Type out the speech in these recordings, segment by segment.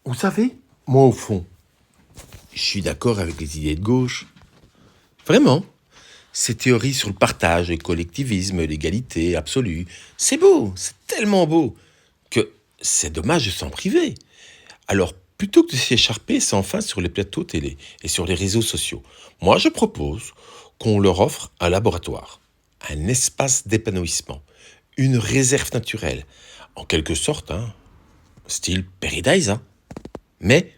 Vous savez, moi au fond, je suis d'accord avec les idées de gauche. Vraiment. Ces théories sur le partage, le collectivisme, l'égalité absolue, c'est beau, c'est tellement beau que c'est dommage de s'en priver. Alors, plutôt que de s'écharper sans fin sur les plateaux télé et sur les réseaux sociaux, moi je propose qu'on leur offre un laboratoire, un espace d'épanouissement, une réserve naturelle, en quelque sorte, style Paradise, mais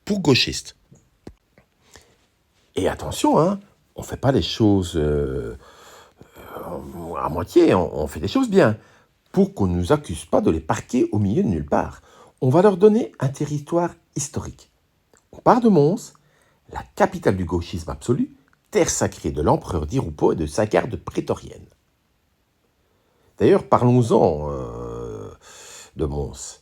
pour gauchistes. Et attention, on ne fait pas les choses à moitié, on fait les choses bien, pour qu'on ne nous accuse pas de les parquer au milieu de nulle part. On va leur donner un territoire historique. On part de Mons, la capitale du gauchisme absolu, terre sacrée de l'empereur d'Irupo et de sa garde prétorienne. D'ailleurs, parlons-en de Mons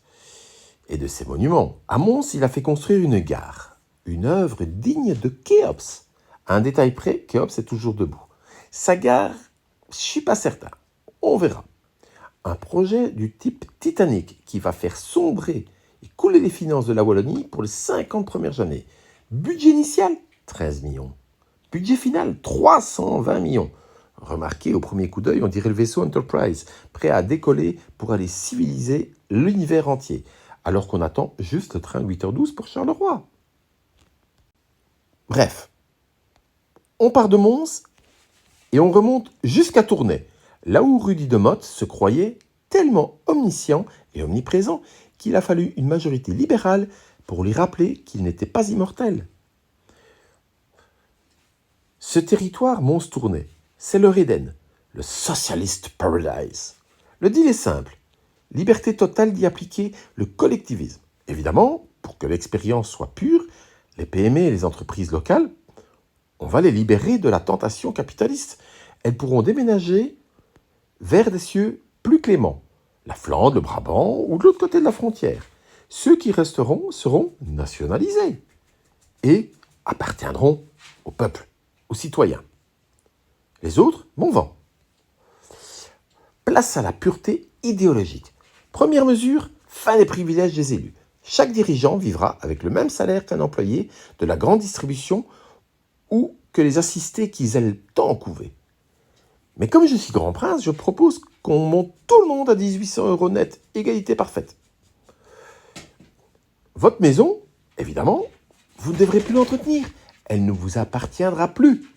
et de ses monuments. À Mons, il a fait construire une gare, une œuvre digne de Khéops. À un détail près, Khéops est toujours debout. Sa gare, je ne suis pas certain. On verra. Un projet du type Titanic qui va faire sombrer et couler les finances de la Wallonie pour les 50 premières années. Budget initial, 13 millions. Budget final, 320 millions. Remarquez, au premier coup d'œil, on dirait le vaisseau Enterprise, prêt à décoller pour aller civiliser l'univers entier, alors qu'on attend juste le train 8h12 pour Charleroi. Bref, on part de Mons et on remonte jusqu'à Tournai, là où Rudy de Motte se croyait tellement omniscient et omniprésent qu'il a fallu une majorité libérale pour lui rappeler qu'il n'était pas immortel. Ce territoire Mons-Tournai, c'est leur Éden, le Socialist Paradise. Le deal est simple, liberté totale d'y appliquer le collectivisme. Évidemment, pour que l'expérience soit pure, les PME et les entreprises locales, on va les libérer de la tentation capitaliste. Elles pourront déménager vers des cieux plus cléments, la Flandre, le Brabant ou de l'autre côté de la frontière. Ceux qui resteront seront nationalisés et appartiendront au peuple, aux citoyens. Les autres, bon vent. Place à la pureté idéologique. Première mesure, fin des privilèges des élus. Chaque dirigeant vivra avec le même salaire qu'un employé de la grande distribution ou que les assistés qu'ils aiment tant couver. Mais comme je suis grand prince, je propose qu'on monte tout le monde à 1800 € net, égalité parfaite. Votre maison, évidemment, vous ne devrez plus l'entretenir. Elle ne vous appartiendra plus.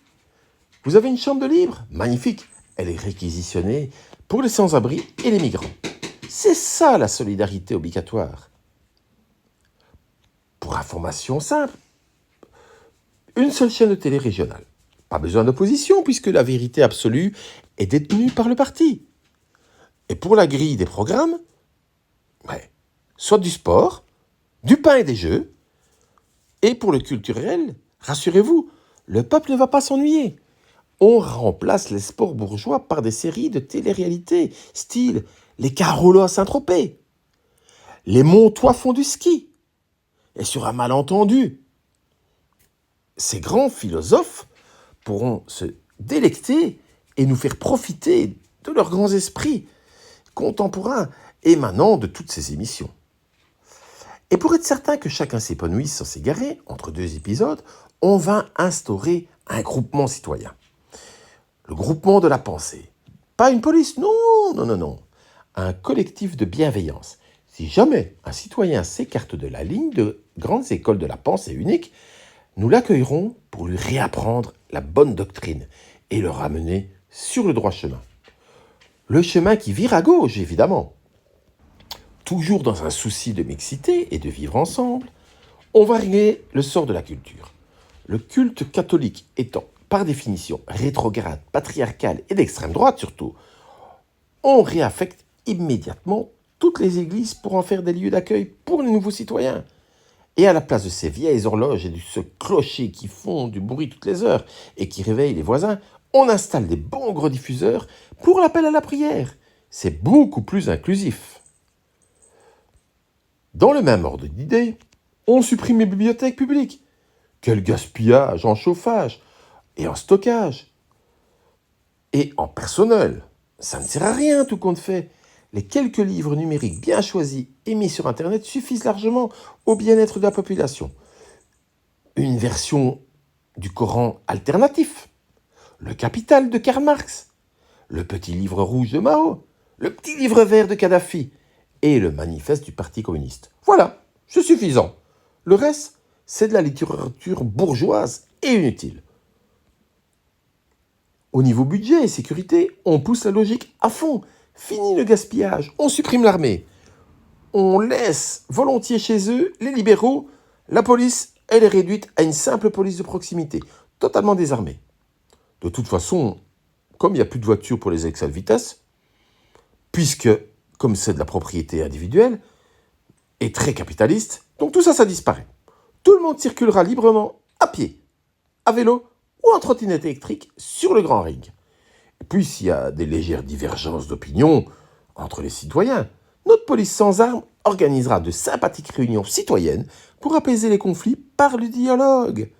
Vous avez une chambre de libre? Magnifique. Elle est réquisitionnée pour les sans-abri et les migrants. C'est ça la solidarité obligatoire. Pour information simple, une seule chaîne de télé régionale. Pas besoin d'opposition puisque la vérité absolue est détenue par le parti. Et pour la grille des programmes, soit du sport, du pain et des jeux. Et pour le culturel, rassurez-vous, le peuple ne va pas s'ennuyer. On remplace les sports bourgeois par des séries de télé-réalité, style les Carolos à Saint-Tropez, les Montois font du ski. Et sur un malentendu, ces grands philosophes pourront se délecter et nous faire profiter de leurs grands esprits contemporains émanant de toutes ces émissions. Et pour être certain que chacun s'épanouisse sans s'égarer, entre deux épisodes, on va instaurer un groupement citoyen. Le groupement de la pensée. Pas une police, non. Un collectif de bienveillance. Si jamais un citoyen s'écarte de la ligne de grandes écoles de la pensée unique, nous l'accueillerons pour lui réapprendre la bonne doctrine et le ramener sur le droit chemin. Le chemin qui vire à gauche, évidemment. Toujours dans un souci de mixité et de vivre ensemble, on va régler le sort de la culture. Le culte catholique étant, par définition, rétrograde, patriarcal et d'extrême droite surtout, on réaffecte immédiatement toutes les églises pour en faire des lieux d'accueil pour les nouveaux citoyens. Et à la place de ces vieilles horloges et de ce clocher qui font du bruit toutes les heures et qui réveillent les voisins, on installe des bons gros diffuseurs pour l'appel à la prière. C'est beaucoup plus inclusif. Dans le même ordre d'idées, on supprime les bibliothèques publiques. Quel gaspillage en chauffage et en stockage. Et en personnel, ça ne sert à rien tout compte fait. Les quelques livres numériques bien choisis et mis sur Internet suffisent largement au bien-être de la population. Une version du Coran alternatif, le Capital de Karl Marx, le petit livre rouge de Mao, le petit livre vert de Kadhafi et le manifeste du Parti communiste. Voilà, c'est suffisant. Le reste, c'est de la littérature bourgeoise et inutile. Au niveau budget et sécurité, on pousse la logique à fond. Fini le gaspillage, on supprime l'armée. On laisse volontiers chez eux les libéraux. La police, elle est réduite à une simple police de proximité, totalement désarmée. De toute façon, comme il n'y a plus de voitures pour les excès de vitesse, puisque, comme c'est de la propriété individuelle, et très capitaliste, donc tout ça, ça disparaît. Tout le monde circulera librement à pied, à vélo ou en trottinette électrique sur le grand ring. Et puis, s'il y a des légères divergences d'opinion entre les citoyens, notre police sans armes organisera de sympathiques réunions citoyennes pour apaiser les conflits par le dialogue.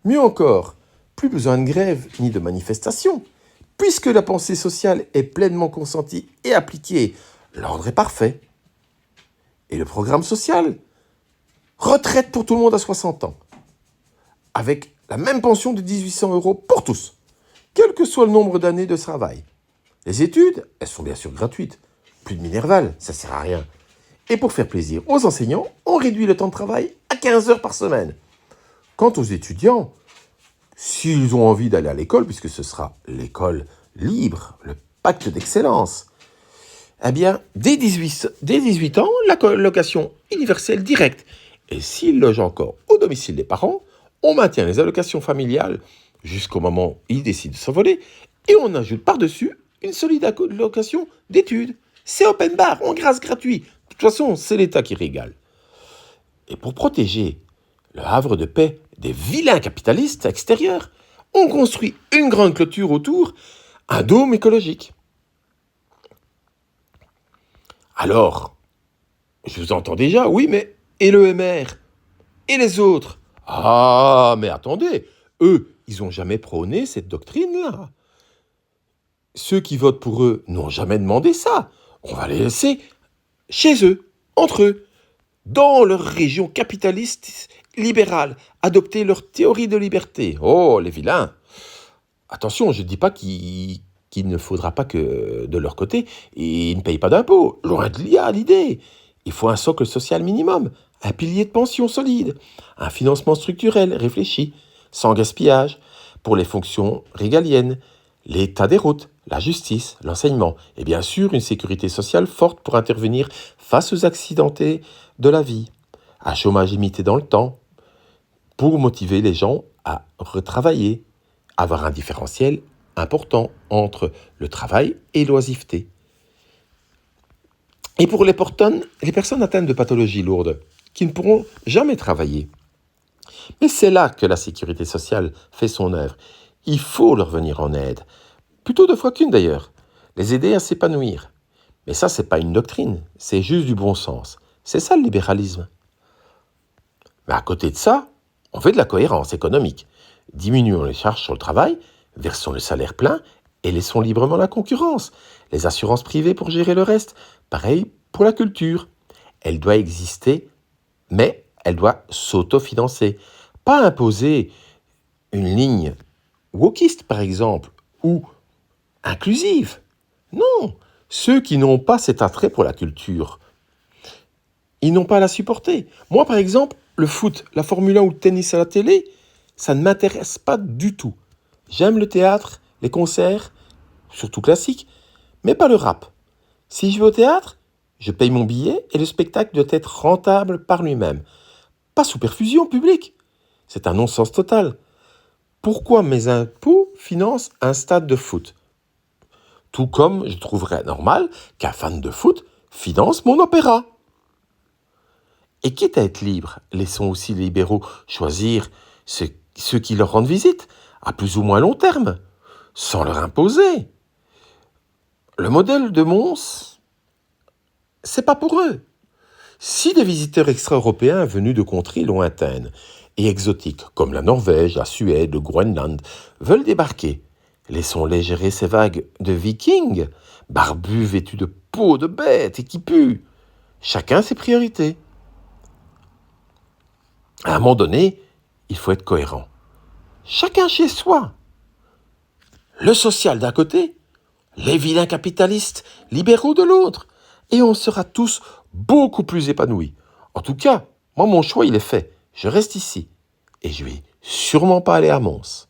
Mieux encore, plus besoin de grève ni de manifestation. Puisque la pensée sociale est pleinement consentie et appliquée, l'ordre est parfait. Et le programme social, retraite pour tout le monde à 60 ans, avec la même pension de 1800 € pour tous, quel que soit le nombre d'années de travail. Les études, elles sont bien sûr gratuites. Plus de Minerval, ça sert à rien. Et pour faire plaisir aux enseignants, on réduit le temps de travail à 15 heures par semaine. Quant aux étudiants, s'ils ont envie d'aller à l'école, puisque ce sera l'école libre, le pacte d'excellence, eh bien, dès 18 ans, la colocation universelle directe. Et s'ils logent encore au domicile des parents, on maintient les allocations familiales jusqu'au moment où ils décident de s'envoler et on ajoute par-dessus une solide allocation d'études. C'est open bar, on grâce gratuit. De toute façon, c'est l'État qui régale. Et pour protéger le havre de paix des vilains capitalistes extérieurs, on construit une grande clôture autour, un dôme écologique. Alors, je vous entends déjà, oui, mais et le MR? Et les autres? Ah, mais attendez, eux, ils n'ont jamais prôné cette doctrine-là. Ceux qui votent pour eux n'ont jamais demandé ça. On va les laisser chez eux, entre eux, dans leur région capitaliste libérale, adopter leur théorie de liberté. Oh, les vilains! Attention, je ne dis pas qu'il ne faudra pas que, de leur côté, ils ne payent pas d'impôts. Loin de l'idée. Il faut un socle social minimum, un pilier de pension solide, un financement structurel réfléchi, sans gaspillage, pour les fonctions régaliennes, l'état des routes, la justice, l'enseignement, et bien sûr une sécurité sociale forte pour intervenir face aux accidentés de la vie, un chômage limité dans le temps, pour motiver les gens à retravailler, avoir un différentiel important entre le travail et l'oisiveté. Et pour les personnes atteintes de pathologies lourdes, qui ne pourront jamais travailler. Mais c'est là que la sécurité sociale fait son œuvre. Il faut leur venir en aide, plutôt 2 fois qu'une d'ailleurs, les aider à s'épanouir. Mais ça, c'est pas une doctrine, c'est juste du bon sens. C'est ça le libéralisme. Mais à côté de ça, on fait de la cohérence économique. Diminuons les charges sur le travail, versons le salaire plein et laissons librement la concurrence. Les assurances privées pour gérer le reste. Pareil pour la culture. Elle doit exister, mais elle doit s'autofinancer. Pas imposer une ligne wokiste, par exemple, ou inclusive. Non, ceux qui n'ont pas cet attrait pour la culture, ils n'ont pas à la supporter. Moi, par exemple, le foot, la Formule 1 ou le tennis à la télé, ça ne m'intéresse pas du tout. J'aime le théâtre, les concerts, surtout classiques, mais pas le rap. Si je vais au théâtre, je paye mon billet et le spectacle doit être rentable par lui-même. Pas sous perfusion publique. C'est un non-sens total. Pourquoi mes impôts financent un stade de foot? Tout comme je trouverais normal qu'un fan de foot finance mon opéra. Et quitte à être libre, laissons aussi les libéraux choisir ceux qui leur rendent visite, à plus ou moins long terme, sans leur imposer. Le modèle de Mons, c'est pas pour eux. Si des visiteurs extra-européens venus de contrées lointaines et exotiques, comme la Norvège, la Suède, le Groenland, veulent débarquer, laissons-les gérer ces vagues de vikings, barbus vêtus de peau de bête et qui pue. Chacun ses priorités. À un moment donné, il faut être cohérent. Chacun chez soi. Le social d'un côté, les vilains capitalistes libéraux de l'autre. Et on sera tous beaucoup plus épanouis. En tout cas, moi, mon choix, il est fait. Je reste ici. Et je vais sûrement pas aller à Mons.